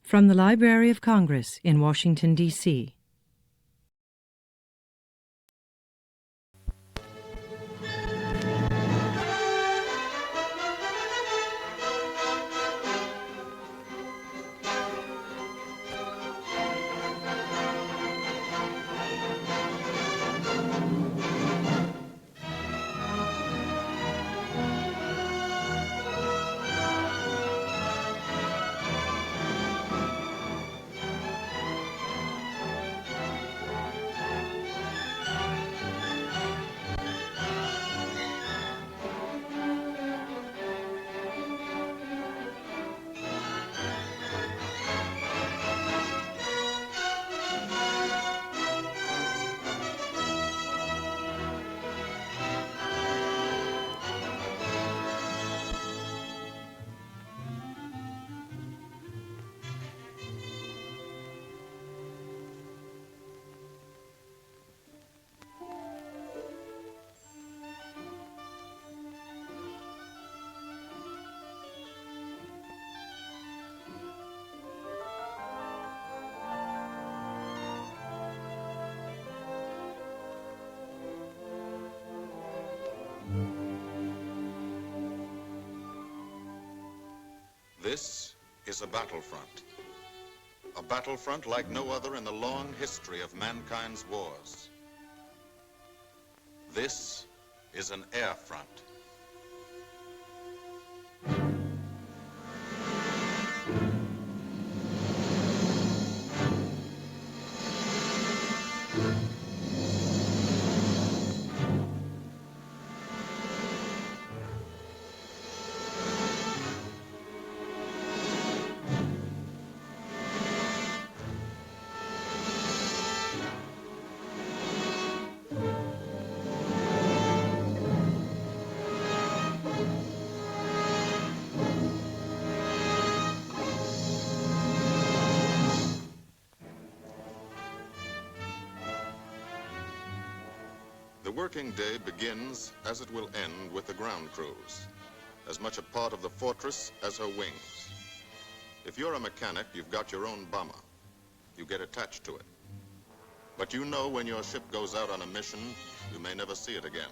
From the Library of Congress in Washington, D.C. This is a battlefront. A battlefront like no other in the long history of mankind's wars. This is an air front. The working day begins, as it will end, with the ground crews, as much a part of the Fortress as her wings. If you're a mechanic, you've got your own bomber. You get attached to it. But you know when your ship goes out on a mission, you may never see it again.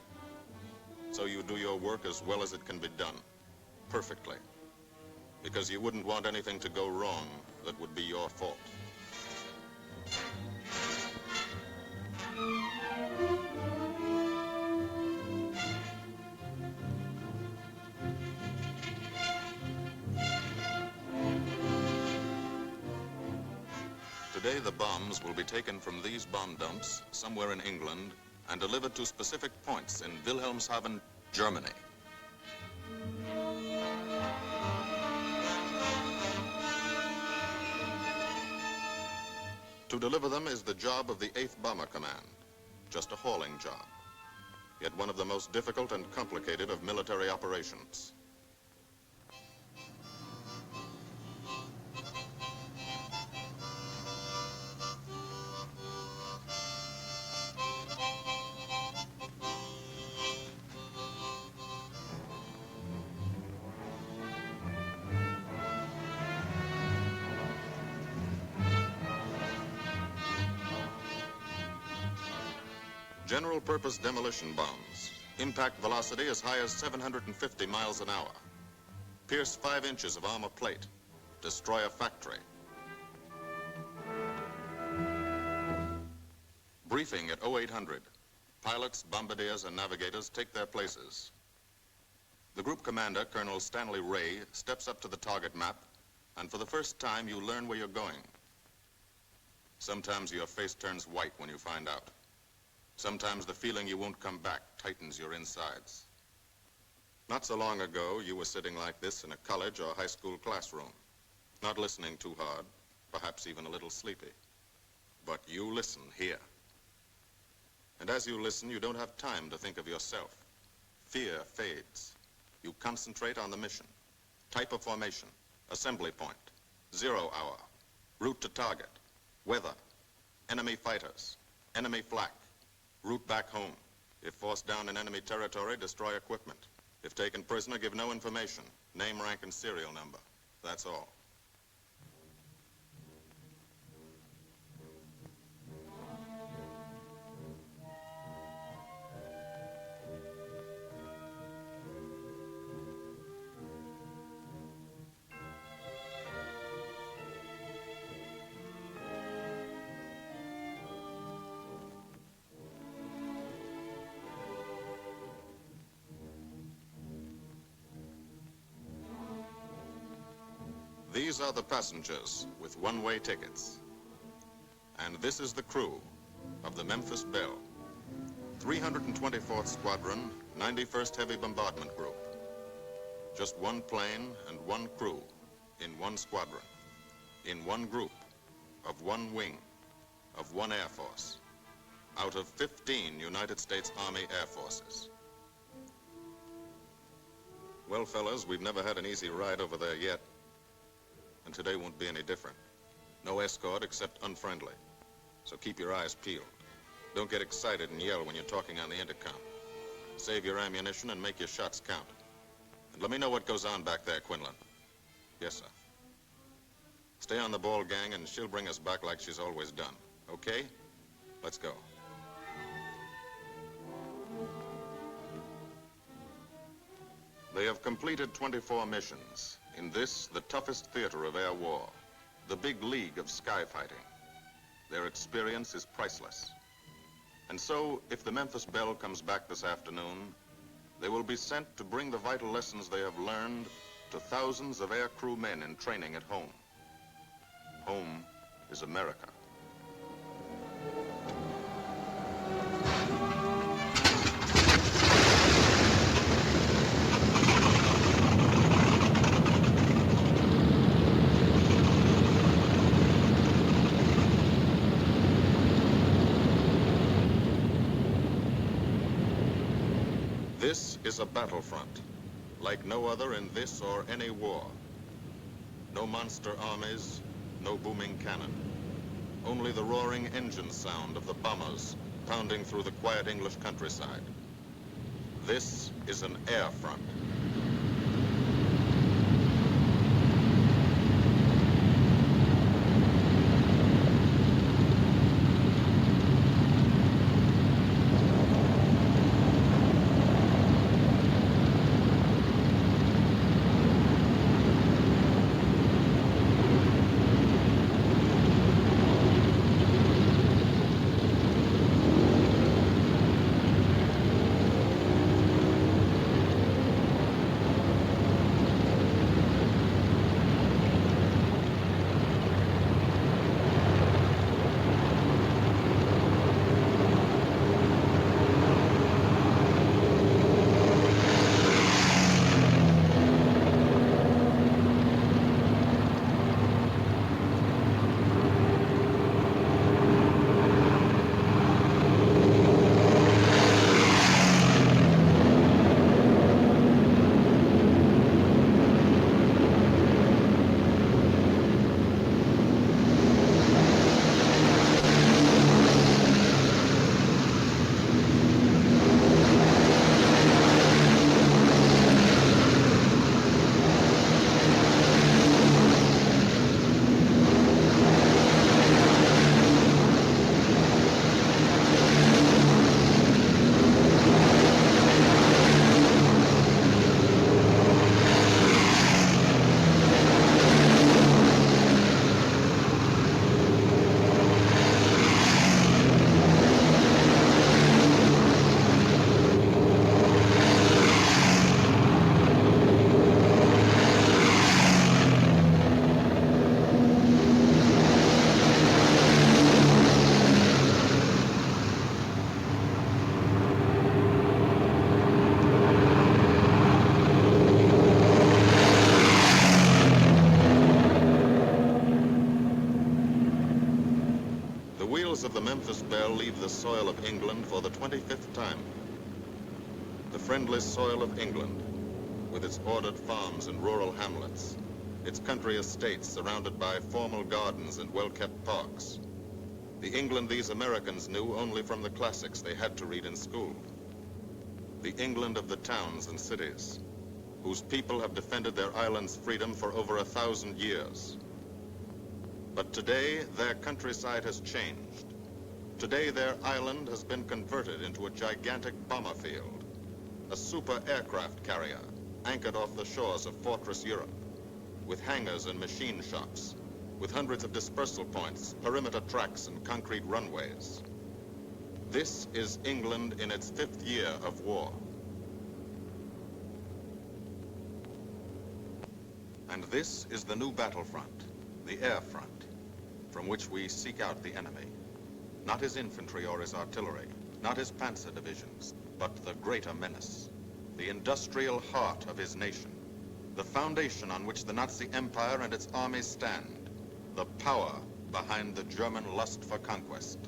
So you do your work as well as it can be done, perfectly, because you wouldn't want anything to go wrong that would be your fault. Today, the bombs will be taken from these bomb dumps somewhere in England and delivered to specific points in Wilhelmshaven, Germany. To deliver them is the job of the 8th Bomber Command, just a hauling job, yet one of the most difficult and complicated of military operations. General-purpose demolition bombs, impact velocity as high as 750 miles an hour, pierce 5 inches of armor plate, destroy a factory. Briefing at 0800. Pilots, bombardiers, and navigators take their places. The group commander, Colonel Stanley Ray, steps up to the target map, and for the first time you learn where you're going. Sometimes your face turns white when you find out. Sometimes the feeling you won't come back tightens your insides. Not so long ago, you were sitting like this in a college or high school classroom, not listening too hard, perhaps even a little sleepy. But you listen here. And as you listen, you don't have time to think of yourself. Fear fades. You concentrate on the mission. Type of formation, assembly point, 0 hour, route to target, weather, enemy fighters, enemy flak, route back home. If forced down in enemy territory, destroy equipment. If taken prisoner, give no information. Name, rank, and serial number. That's all. These are the passengers with one-way tickets. And this is the crew of the Memphis Belle, 324th Squadron, 91st Heavy Bombardment Group. Just one plane and one crew in one squadron, in one group, of one wing, of one Air Force, out of 15 United States Army Air Forces. Well, fellas, we've never had an easy ride over there yet, and today won't be any different. No escort except unfriendly, so keep your eyes peeled. Don't get excited and yell when you're talking on the intercom. Save your ammunition and make your shots count. And let me know what goes on back there, Quinlan. Yes, sir. Stay on the ball, gang, and she'll bring us back like she's always done. Okay? Let's go. They have completed 24 missions in this, the toughest theater of air war, the big league of sky fighting. Their experience is priceless. And so, if the Memphis Belle comes back this afternoon, they will be sent to bring the vital lessons they have learned to thousands of air crew men in training at home. Home is America. This is a battlefront, like no other in this or any war. No monster armies, no booming cannon. Only the roaring engine sound of the bombers pounding through the quiet English countryside. This is an air front. The wheels of the Memphis Belle leave the soil of England for the 25th time. The friendly soil of England, with its ordered farms and rural hamlets, its country estates surrounded by formal gardens and well-kept parks. The England these Americans knew only from the classics they had to read in school. The England of the towns and cities, whose people have defended their island's freedom for over 1,000 years. But today, their countryside has changed. Today, their island has been converted into a gigantic bomber field, a super aircraft carrier anchored off the shores of Fortres, Europe, with hangars and machine shops, with hundreds of dispersal points, perimeter tracks, and concrete runways. This is England in its 5th year of war. And this is the new battlefront, the air front, from which we seek out the enemy. Not his infantry or his artillery, not his panzer divisions, but the greater menace, the industrial heart of his nation, the foundation on which the Nazi Empire and its armies stand, the power behind the German lust for conquest.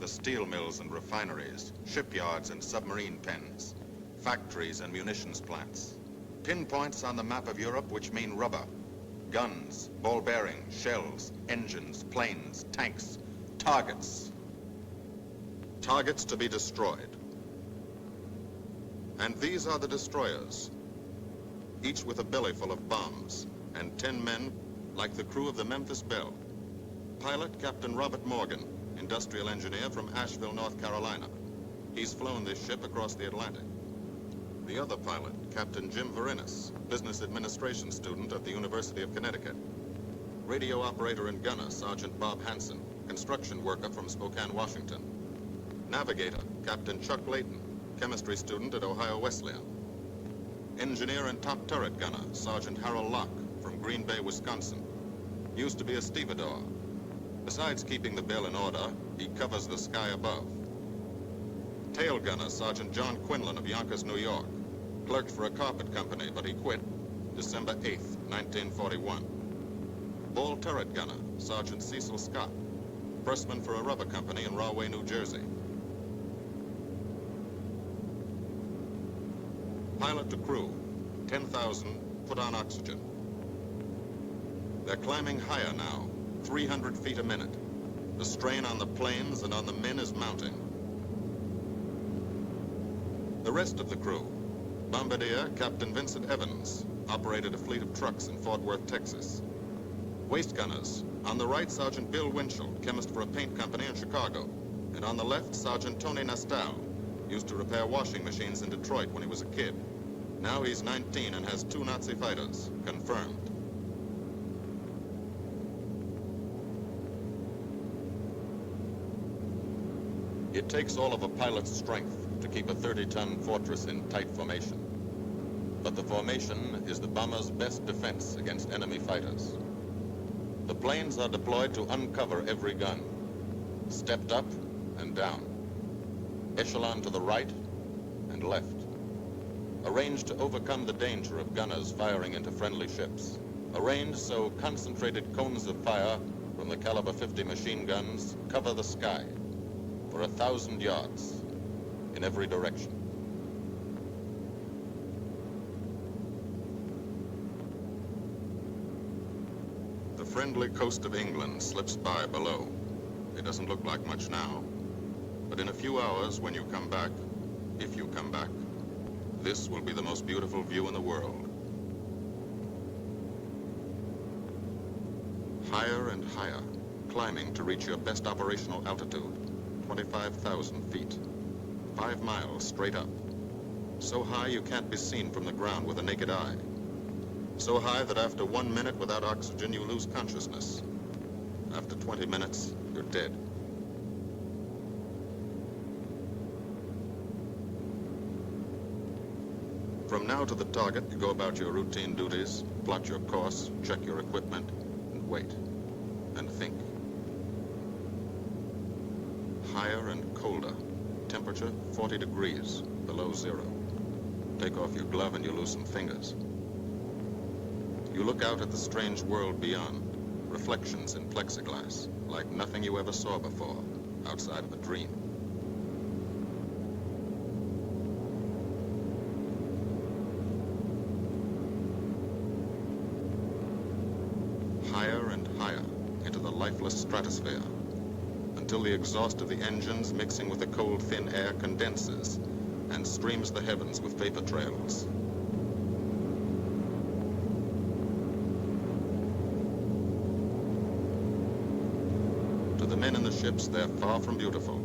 The steel mills and refineries, shipyards and submarine pens, factories and munitions plants, pinpoints on the map of Europe which mean rubber, guns, ball bearings, shells, engines, planes, tanks, targets. Targets to be destroyed. And these are the destroyers, each with a belly full of bombs, and 10 men like the crew of the Memphis Belle. Pilot Captain Robert Morgan, industrial engineer from Asheville, North Carolina. He's flown this ship across the Atlantic. The other pilot, Captain Jim Verinis, business administration student at the University of Connecticut. Radio operator and gunner, Sergeant Bob Hansen, construction worker from Spokane, Washington. Navigator, Captain Chuck Layton, chemistry student at Ohio Wesleyan. Engineer and top turret gunner, Sergeant Harold Locke, from Green Bay, Wisconsin. Used to be a stevedore. Besides keeping the Belle in order, he covers the sky above. Tail gunner, Sergeant John Quinlan of Yonkers, New York. Clerked for a carpet company, but he quit December 8th, 1941. Ball turret gunner, Sergeant Cecil Scott. Pressman for a rubber company in Rahway, New Jersey. Pilot to crew, 10,000, put on oxygen. They're climbing higher now, 300 feet a minute. The strain on the planes and on the men is mounting. The rest of the crew, Bombardier Captain Vincent Evans, operated a fleet of trucks in Fort Worth, Texas. Waist gunners, on the right, Sergeant Bill Winchell, chemist for a paint company in Chicago. And on the left, Sergeant Tony Nastal, used to repair washing machines in Detroit when he was a kid. Now he's 19 and has 2 Nazi fighters, confirmed. It takes all of a pilot's strength to keep a 30-ton Fortress in tight formation. But the formation is the bomber's best defense against enemy fighters. The planes are deployed to uncover every gun, stepped up and down, echelon to the right and left, arranged to overcome the danger of gunners firing into friendly ships, arranged so concentrated cones of fire from the caliber 50 machine guns cover the sky for 1,000 yards in every direction. The friendly coast of England slips by below. It doesn't look like much now, but in a few hours when you come back, if you come back, this will be the most beautiful view in the world. Higher and higher, climbing to reach your best operational altitude, 25,000 feet. 5 miles straight up. So high you can't be seen from the ground with the naked eye. So high that after 1 minute without oxygen, you lose consciousness. After 20 minutes, you're dead. From now to the target, you go about your routine duties, plot your course, check your equipment, and wait, and think. Higher and colder. Temperature 40 degrees, below zero. Take off your glove and you lose some fingers. You look out at the strange world beyond, reflections in plexiglass, like nothing you ever saw before, outside of a dream. Higher and higher into the lifeless stratosphere, until the exhaust of the engines mixing with the cold, thin air condenses and streams the heavens with vapor trails. To the men in the ships, they're far from beautiful,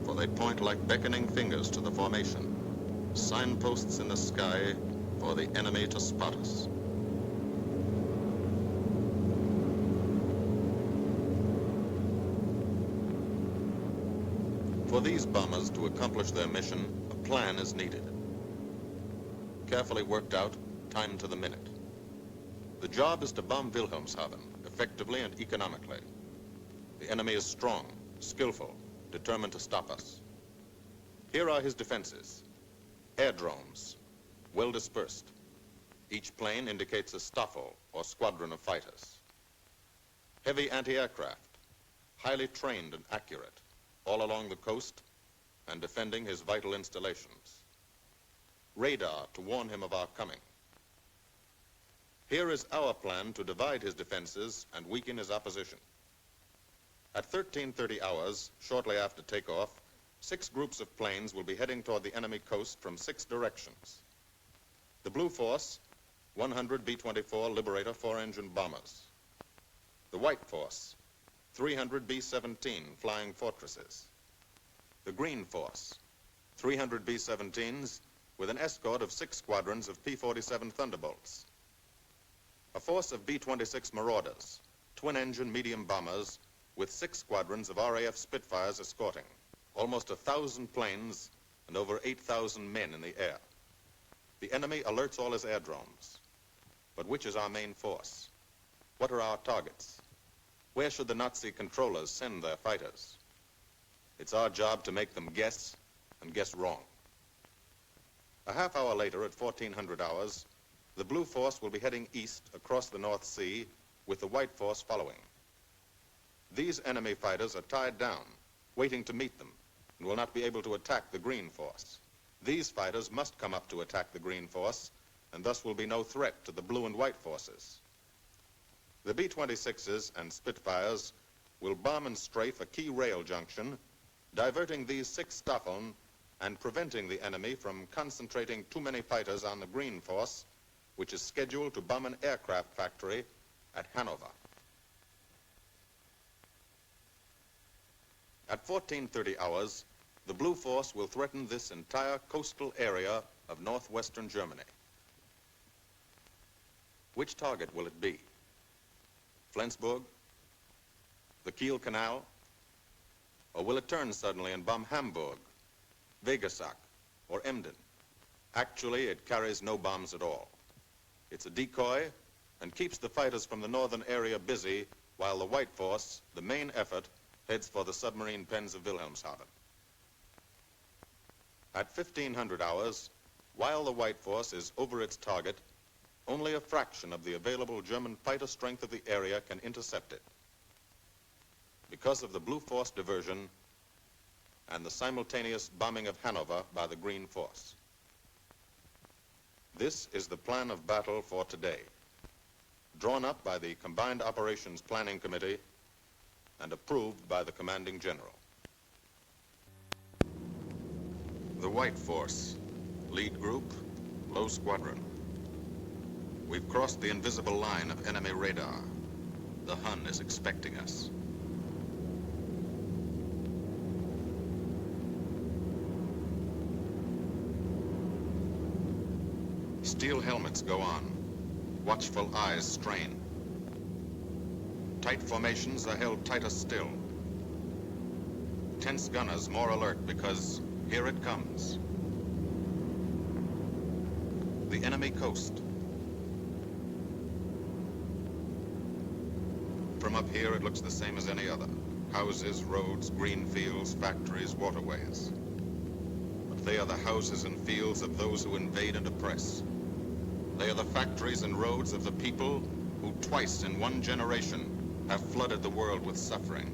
for they point like beckoning fingers to the formation, signposts in the sky for the enemy to spot us. For these bombers to accomplish their mission, a plan is needed. Carefully worked out, timed to the minute. The job is to bomb Wilhelmshaven effectively and economically. The enemy is strong, skillful, determined to stop us. Here are his defenses. Airdromes, well dispersed. Each plane indicates a staffel or squadron of fighters. Heavy anti-aircraft, highly trained and accurate, all along the coast and defending his vital installations. Radar to warn him of our coming. Here is our plan to divide his defenses and weaken his opposition. At 13:30 hours, shortly after takeoff, 6 groups of planes will be heading toward the enemy coast from 6 directions. The Blue Force, 100 B-24 Liberator 4-engine bombers. The White Force, 300 B-17 Flying Fortresses. The Green Force, 300 B-17s with an escort of 6 squadrons of P-47 Thunderbolts. A force of B-26 Marauders, twin-engine medium bombers with 6 squadrons of RAF Spitfires escorting. Almost 1,000 planes and over 8,000 men in the air. The enemy alerts all his airdromes. But which is our main force? What are our targets? Where should the Nazi controllers send their fighters? It's our job to make them guess, and guess wrong. A half hour later, at 1400 hours, the Blue Force will be heading east across the North Sea with the White Force following. These enemy fighters are tied down, waiting to meet them, and will not be able to attack the Green Force. These fighters must come up to attack the Green Force, and thus will be no threat to the Blue and White Forces. The B-26s and Spitfires will bomb and strafe a key rail junction, diverting these 6 Staffeln and preventing the enemy from concentrating too many fighters on the Green Force, which is scheduled to bomb an aircraft factory at Hanover. At 14:30 hours, the Blue Force will threaten this entire coastal area of northwestern Germany. Which target will it be? Flensburg? The Kiel Canal? Or will it turn suddenly and bomb Hamburg, Wegesack, or Emden? Actually, it carries no bombs at all. It's a decoy and keeps the fighters from the northern area busy while the White Force, the main effort, heads for the submarine pens of Wilhelmshaven. At 1500 hours, while the White Force is over its target, only a fraction of the available German fighter strength of the area can intercept it. Because of the Blue Force diversion and the simultaneous bombing of Hanover by the Green Force. This is the plan of battle for today, drawn up by the Combined Operations Planning Committee and approved by the Commanding General. The White Force, lead group, low squadron. We've crossed the invisible line of enemy radar. The Hun is expecting us. Steel helmets go on. Watchful eyes strain. Tight formations are held tighter still. Tense gunners more alert because here it comes. The enemy coast. From up here, it looks the same as any other. Houses, roads, green fields, factories, waterways. But they are the houses and fields of those who invade and oppress. They are the factories and roads of the people who twice in one generation have flooded the world with suffering.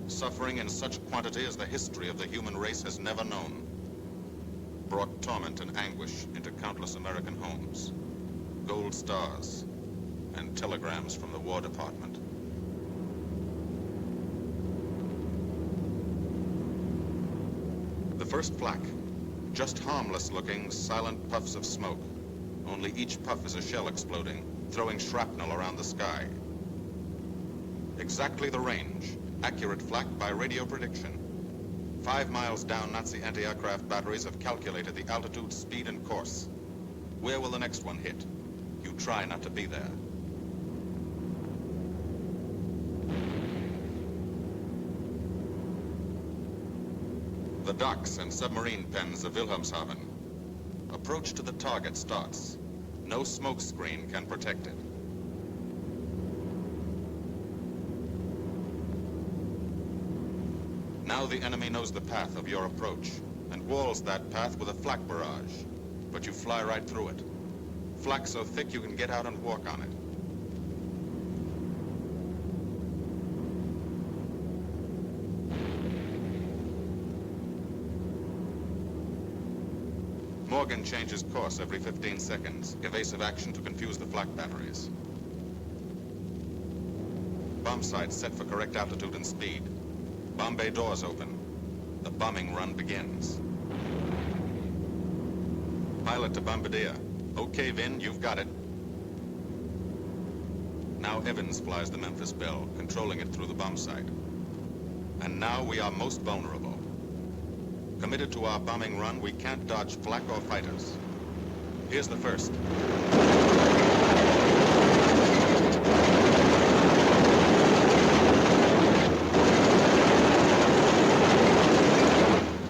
Suffering in such quantity as the history of the human race has never known. Brought torment and anguish into countless American homes. Gold stars and telegrams from the War Department. The first flak, just harmless-looking, silent puffs of smoke. Only each puff is a shell exploding, throwing shrapnel around the sky. Exactly the range, accurate flak by radio prediction. 5 miles down, Nazi anti-aircraft batteries have calculated the altitude, speed, and course. Where will the next one hit? You try not to be there. The docks and submarine pens of Wilhelmshaven. Approach to the target starts. No smoke screen can protect it. Now the enemy knows the path of your approach and walls that path with a flak barrage. But you fly right through it. Flak so thick you can get out and walk on it. Morgan changes course every 15 seconds. Evasive action to confuse the flak batteries. Bomb sights set for correct altitude and speed. Bomb bay doors open. The bombing run begins. Pilot to Bombardier. Okay, Vin, you've got it. Now Evans flies the Memphis Belle, controlling it through the bomb site. And now we are most vulnerable. Committed to our bombing run, we can't dodge flak or fighters. Here's the first.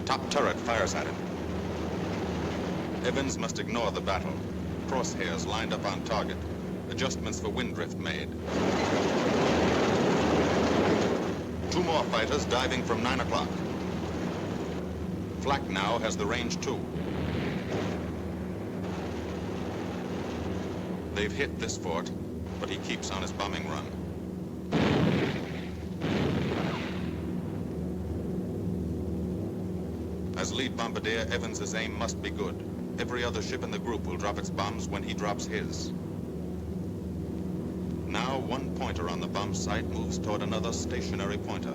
Top turret fires at him. Evans must ignore the battle. Crosshairs lined up on target. Adjustments for wind drift made. 2 more fighters diving from 9 o'clock. Flak now has the range too. They've hit this fort, but he keeps on his bombing run. As lead bombardier, Evans's aim must be good. Every other ship in the group will drop its bombs when he drops his. Now one pointer on the bomb site moves toward another stationary pointer.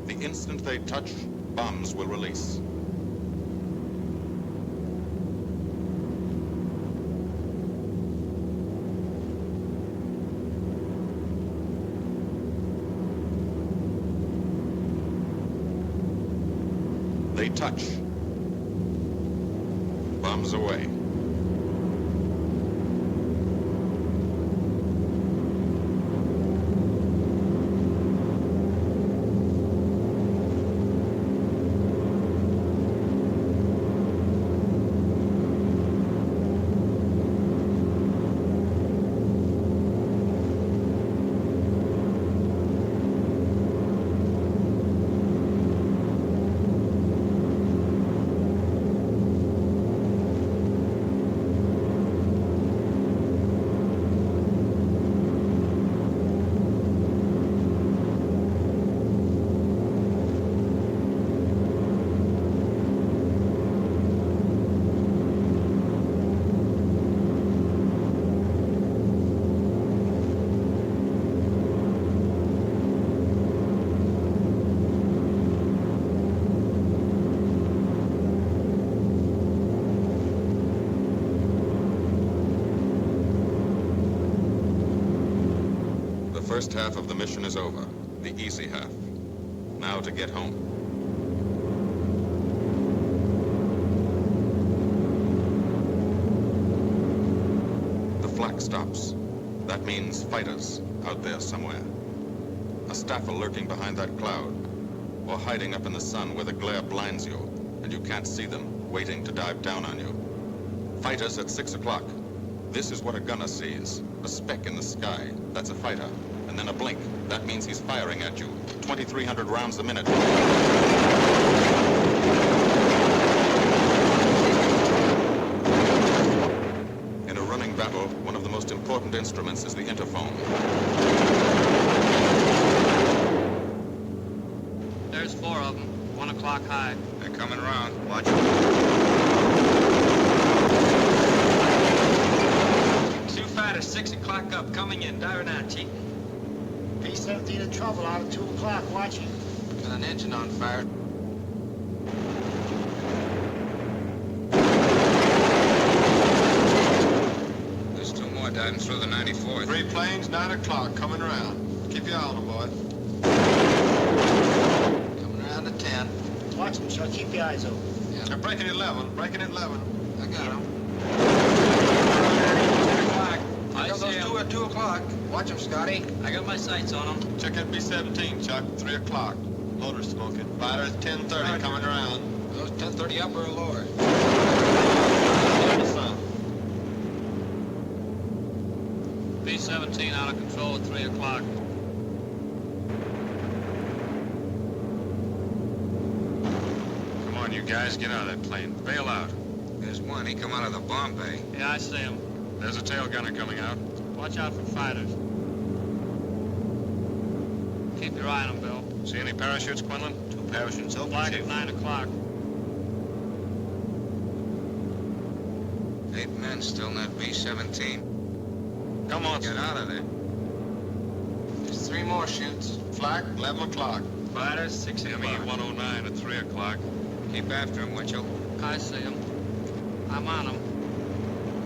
The instant they touch, bombs will release. They touch. Bombs away. The first half of the mission is over, the easy half. Now to get home. The flak stops. That means fighters out there somewhere. A staffer lurking behind that cloud, or hiding up in the sun where the glare blinds you, and you can't see them, waiting to dive down on you. Fighters at 6 o'clock. This is what a gunner sees. A speck in the sky. That's a fighter. And then a blink. That means he's firing at you. 2,300 rounds a minute. In a running battle, one of the most important instruments is the interphone. There's 4 of them. 1 o'clock high. They're coming around. Watch it. 2 fighters, 6 o'clock up, coming in. Diving out, Chief. B-17 in trouble out at 2 o'clock, watching. Got an engine on fire. There's 2 more diving through the 94th. 3 planes, 9 o'clock, coming around. Keep your eye on them, boy. Coming around to 10. Watch them, Chuck. Keep your eyes open. Yeah. They're breaking at 11, breaking at 11. I got them. 10 o'clock. I Got see those 2 'em. at 2 o'clock. Watch them, Scotty. I got my sights on them. Check that B-17, Chuck, 3 o'clock. Loader smoking. Fighters, 10:30, coming around. Those 10:30 upper or lower? In the sun. B-17 out of control at 3 o'clock. you guys get out of that plane. Bail out. There's one. He come out of the bomb bay. Yeah, I see him. There's a tail gunner coming out. Watch out for fighters. Keep your eye on him, Bill. See any parachutes, Quinlan? 2 parachutes open. Flag at 9 o'clock. 8 men still in that B-17. Come on. Get out of there. There's 3 more chutes. Flak, 11 o'clock. Fighters, 6 o'clock. ME-109 at 3 o'clock. Keep after him, Winchell. I see him. I'm on him.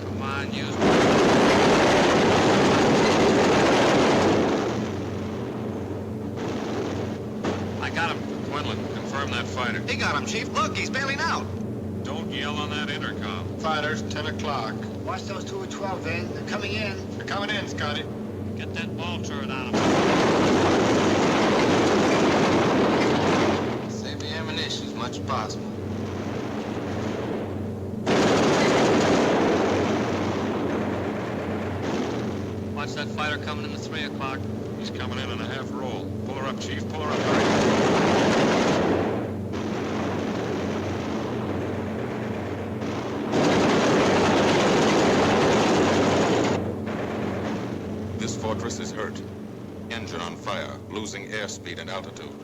Come on, use I got him. Quinlan, confirm that fighter. He got him, Chief. Look, he's bailing out. Don't yell on that intercom. Fighters, 10 o'clock. Watch those 2 at 12, Van. They're coming in. They're coming in, Scotty. Get that ball turret on him. Save the ammunition as much as possible. Watch that fighter coming in at 3 o'clock. He's coming in a half roll. Pull her up, Chief. Pull her up. Hurry. This fortress is hurt. Engine on fire, losing airspeed and altitude,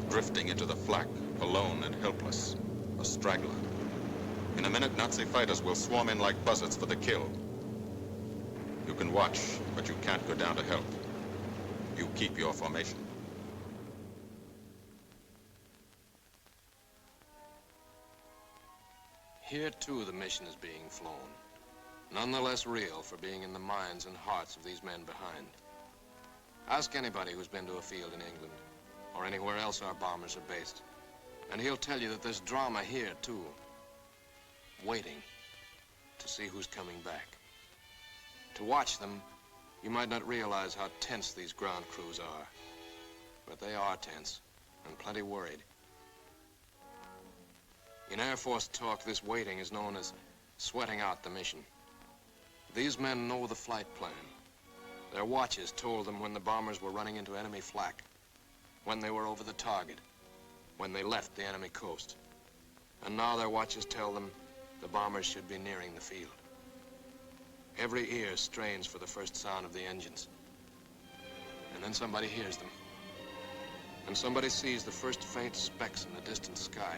drifting into the flak, alone and helpless, a straggler. In a minute, Nazi fighters will swarm in like buzzards for the kill. You can watch, but you can't go down to help. You keep your formation. Here, too, the mission is being flown. None the less real for being in the minds and hearts of these men behind. Ask anybody who's been to a field in England, or anywhere else our bombers are based, and he'll tell you that there's drama here, too. Waiting to see who's coming back. To watch them, you might not realize how tense these ground crews are. But they are tense, and plenty worried. In Air Force talk, this waiting is known as sweating out the mission. These men know the flight plan. Their watches told them when the bombers were running into enemy flak, when they were over the target, when they left the enemy coast. And now their watches tell them the bombers should be nearing the field. Every ear strains for the first sound of the engines. And then somebody hears them. And somebody sees the first faint specks in the distant sky.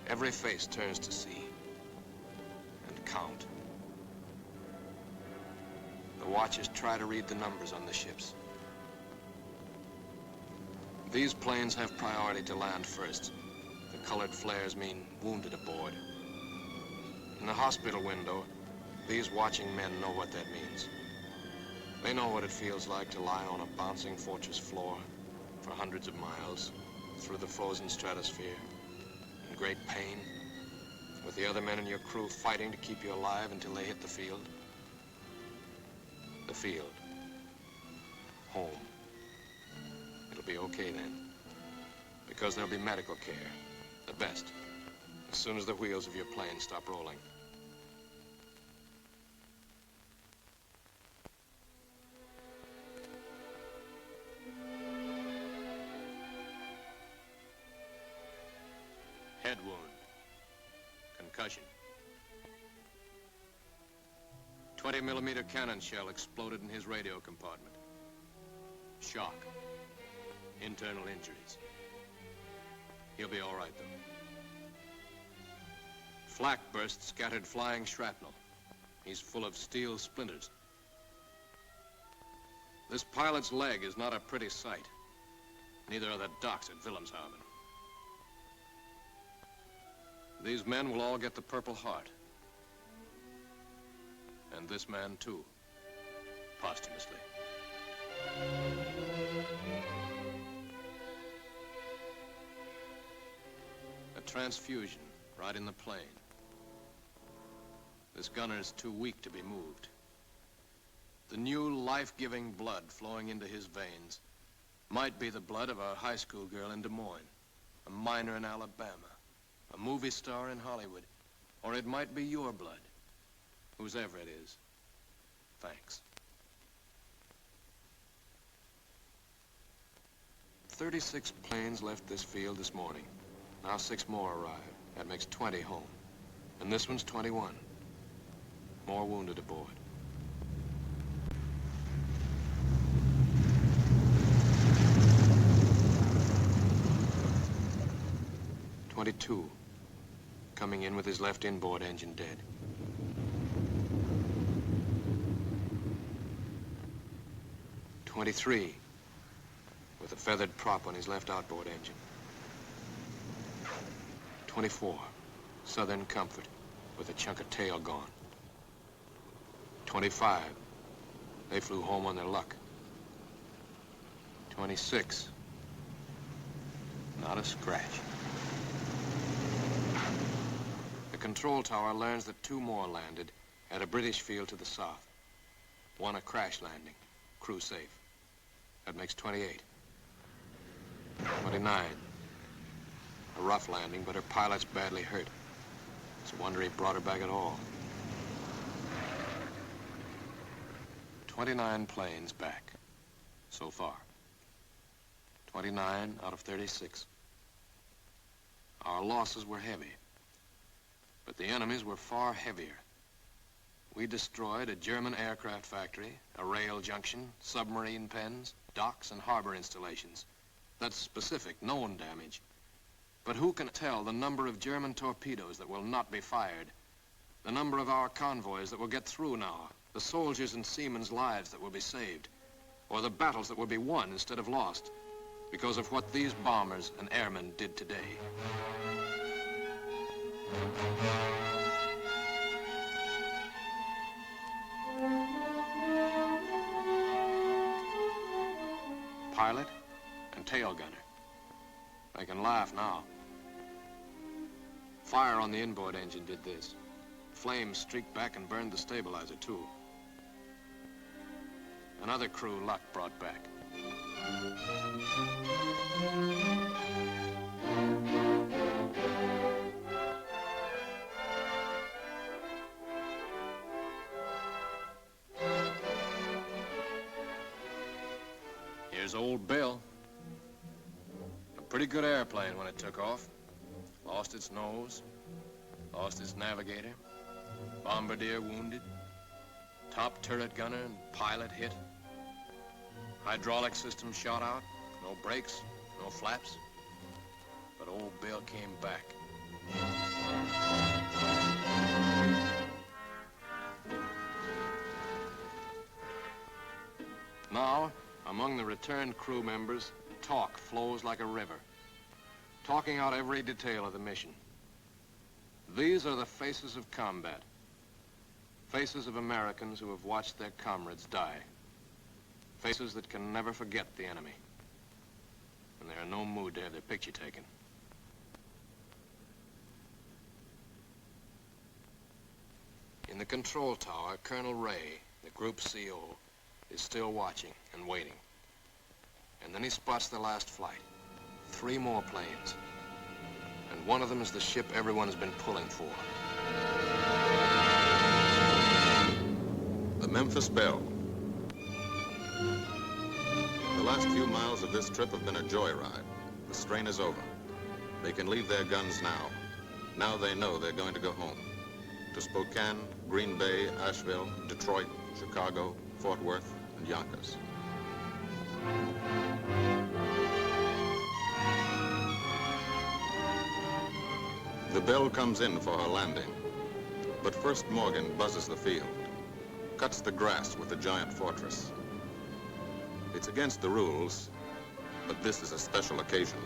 Every face turns to see and count. The watchers try to read the numbers on the ships. These planes have priority to land first. The colored flares mean wounded aboard. In the hospital window, these watching men know what that means. They know what it feels like to lie on a bouncing fortress floor for hundreds of miles through the frozen stratosphere in great pain, with the other men in your crew fighting to keep you alive until they hit the field. The field. Home. It'll be okay then, because there'll be medical care. The best, as soon as the wheels of your plane stop rolling. Head wound. Concussion. 20mm cannon shell exploded in his radio compartment. Shock. Internal injuries. He'll be all right, though. Flak burst scattered flying shrapnel. He's full of steel splinters. This pilot's leg is not a pretty sight. Neither are the docks at Wilhelmshaven. These men will all get the Purple Heart. And this man, too, posthumously. A transfusion right in the plane. This gunner's too weak to be moved. The new life-giving blood flowing into his veins might be the blood of a high school girl in Des Moines, a miner in Alabama, a movie star in Hollywood, or it might be your blood. Whosever it is, thanks. 36 planes left this field this morning. Now 6 more arrived. That makes 20 home. And this one's 21. More wounded aboard. "22, coming in with his left inboard engine dead. "23, with a feathered prop on his left outboard engine. 24, Southern Comfort, with a chunk of tail gone. 25, they flew home on their luck. 26, not a scratch. The control tower learns that 2 more landed at a British field to the south. 1 a crash landing, crew safe. That makes 28. 29. A rough landing, but her pilot's badly hurt. It's a wonder he brought her back at all. 29 planes back, so far. 29 out of 36. Our losses were heavy, but the enemy's were far heavier. We destroyed a German aircraft factory, a rail junction, submarine pens, docks and harbor installations. That's specific, known damage. But who can tell the number of German torpedoes that will not be fired, the number of our convoys that will get through now, the soldiers and seamen's lives that will be saved, or the battles that will be won instead of lost because of what these bombers and airmen did today. Pilot and tail gunner. They can laugh now. Fire on the inboard engine did this. Flames streaked back and burned the stabilizer, too. Another crew luck brought back. Here's old Belle. A pretty good airplane when it took off. Lost its nose, lost its navigator, bombardier wounded, top turret gunner and pilot hit, hydraulic system shot out, no brakes, no flaps. But old Belle came back. Now, among the returned crew members, talk flows like a river, talking out every detail of the mission. These are the faces of combat, faces of Americans who have watched their comrades die, faces that can never forget the enemy, and they're in no mood to have their picture taken. In the control tower, Colonel Ray, the group CO, is still watching and waiting. And then he spots the last flight. 3 more planes. And one of them is the ship everyone has been pulling for. The Memphis Belle. The last few miles of this trip have been a joyride. The strain is over. They can leave their guns now. Now they know they're going to go home. To Spokane, Green Bay, Asheville, Detroit, Chicago, Fort Worth, and Yonkers. The Belle comes in for her landing. But first Morgan buzzes the field, cuts the grass with the giant Fortres. It's against the rules, but this is a special occasion.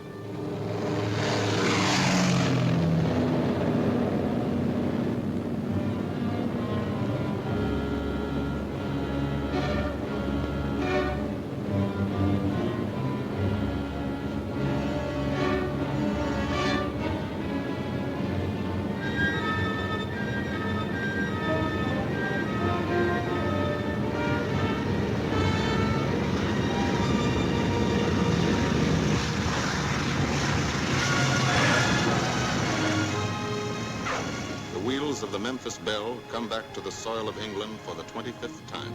Of the Memphis Belle come back to the soil of England for the 25th time.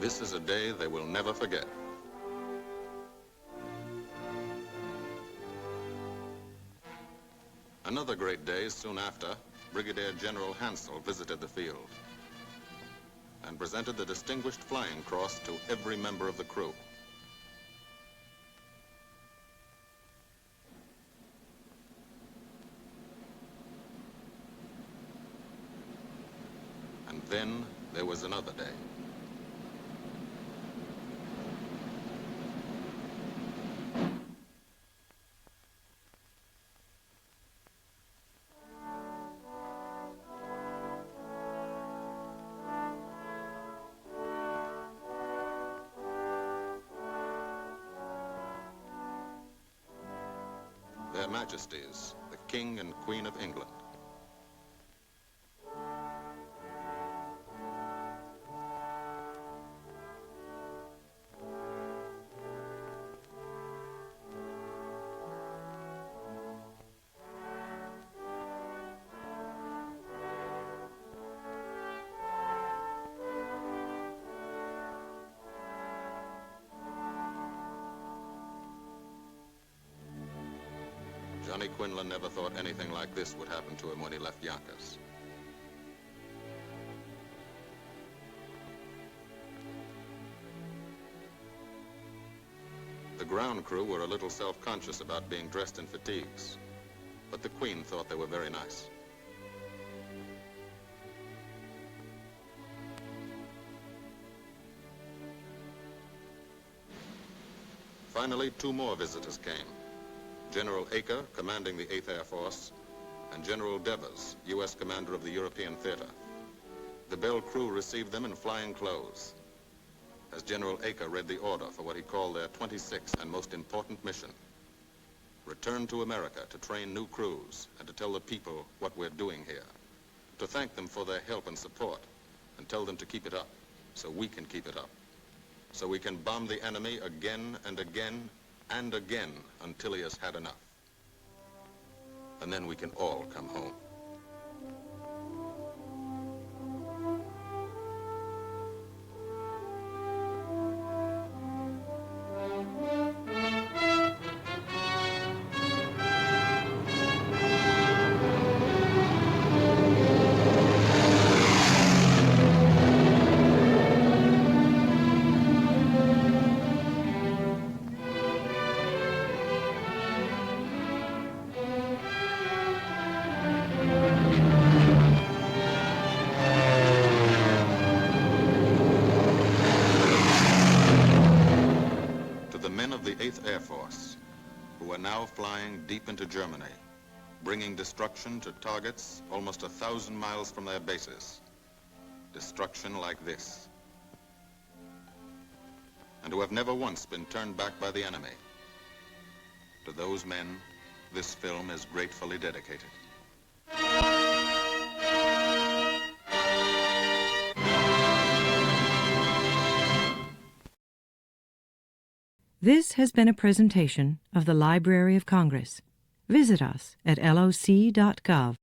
This is a day they will never forget. Another great day soon after, Brigadier General Hansel visited the field and presented the Distinguished Flying Cross to every member of the crew. And then there was another day. Their Majesties, the King and Queen of England. Johnny Quinlan never thought anything like this would happen to him when he left Yonkers. The ground crew were a little self-conscious about being dressed in fatigues, but the Queen thought they were very nice. Finally, two more visitors came. General Acre, commanding the 8th Air Force, and General Devers, U.S. commander of the European Theater. The Belle crew received them in flying clothes, as General Acre read the order for what he called their 26th and most important mission. Return to America to train new crews and to tell the people what we're doing here. To thank them for their help and support and tell them to keep it up so we can keep it up. So we can bomb the enemy again and again and again until he has had enough. And then we can all come home. The 8th Air Force, who are now flying deep into Germany, bringing destruction to targets almost 1,000 miles from their bases. Destruction like this. And who have never once been turned back by the enemy. To those men, this film is gratefully dedicated. This has been a presentation of the Library of Congress. Visit us at loc.gov.